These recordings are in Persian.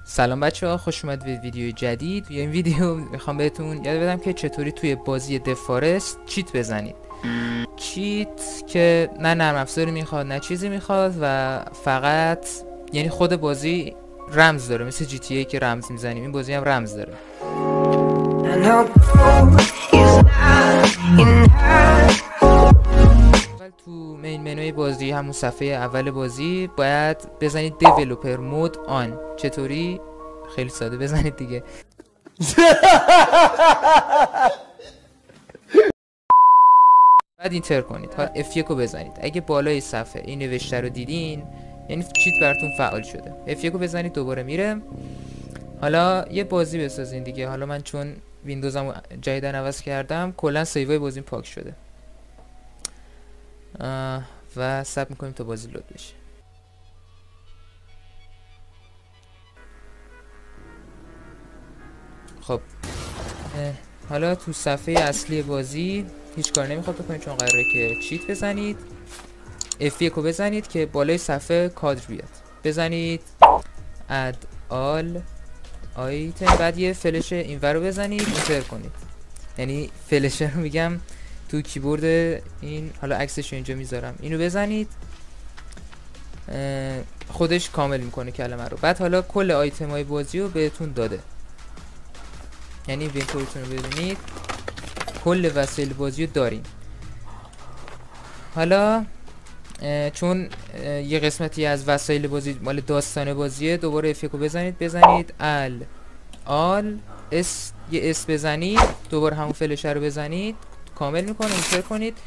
سلام بچه ها، خوش اومد به ویدیو جدید. این ویدیو میخوام بهتون یاد بدم که چطوری توی بازی دفارست چیت بزنید. چیت که نه نرم افزاری میخواد نه چیزی میخواد و فقط یعنی خود بازی رمز داره، مثل جی تی ای که رمز میزنیم این بازی هم رمز داره. اول تو مین منوی بازی، همون صفحه اول بازی، باید بزنید دیولپر مود آن. چطوری؟ خیلی ساده، بزنید دیگه. بعد اینتر کنید. حالا F1 رو بزنید. اگه بالای صفحه این نوشته رو دیدین یعنی چیت براتون فعال شده. F1 رو بزنید، دوباره میره. حالا یه بازی بسازین دیگه. حالا من چون ویندوزمو جدیدن عوض کردم کلا سیوای بازیم پاک شده و صبر میکنیم تا بازی لود بشه. خب حالا تو صفحه اصلی بازی هیچ کار نمیخواد بکنید چون قراره که چیت بزنید. F1 رو بزنید که بالای صفحه کادر بیاد. بزنید add all item، بعد یه فلش اینور رو بزنید، اینتر کنید. یعنی فلش رو میگم تو کیبورد این، حالا عکسش اینجا میذارم، اینو بزنید خودش کامل میکنه کلمه رو. بعد حالا کل آیتم های بازی رو بهتون داده، یعنی اینوینتوریتون رو ببینید کل وسایل بازی رو داریم. حالا چون یه قسمتی از وسایل بازی مال داستان بازیه، دوباره F1 رو بزنید آل اس، یه اس بزنید، دوباره همون فلشه رو بزنید، کامل میکنه، اینتر کنید.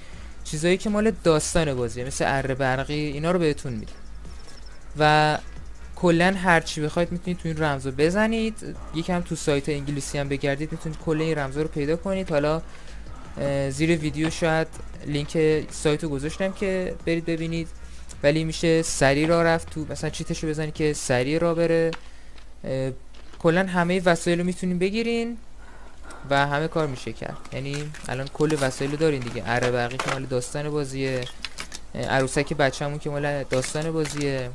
چیزایی که مال داستان بازیه مثل اره برقی اینا رو بهتون میده و کلا هر چی بخواید میتونید تو این رمزو بزنید. یکم تو سایت انگلیسی هم بگردید میتونید کل این رمزا رو پیدا کنید. حالا زیر ویدیو شاید لینک سایت رو گذاشتم که برید ببینید، ولی میشه سریع راه رفت تو، مثلا چیتشو بزنید که سریع راه بره. کلا همه وسایل رو میتونین بگیرین و همه کار میشه کرد. یعنی الان کل وسایل رو دارین دیگه. اره برقی که مال داستان بازیه، عروسک بچه‌مون که مال داستان بازیه،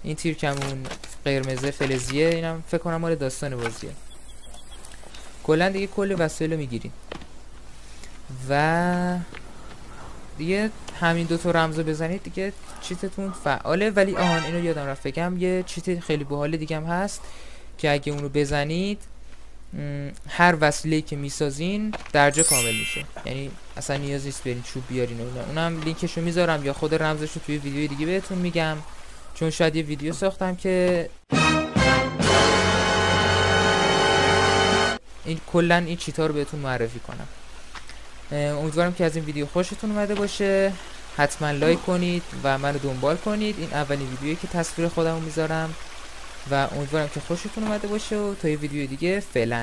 این تیرکمون قرمز فلزیه اینم فکر کنم مال داستان بازیه. کلا دیگه کل وسایل رو میگیرین و دیگه همین دوتا رمزو بزنید دیگه چیتتون فعاله. ولی اینو یادم رفت بگم، یه چیت خیلی باحال دیگه هم هست که اگه اونو بزنید هر وسیله‌ای که میسازین درجه کامل میشه. یعنی اصلا نیاز نیست برین چوب بیارین و اینا. اونم لینکشو میذارم یا خود رمزشو توی ویدیو دیگه بهتون میگم، چون شاید یه ویدیو ساختم که این کلا این چیتا رو بهتون معرفی کنم. امیدوارم که از این ویدیو خوشتون اومده باشه. حتما لایک کنید و منو دنبال کنید. این اولین ویدیویی که تصویر خودمو میذارم و امیدوارم که خوشتون اومده باشه و تا یه ویدیو دیگه فعلا.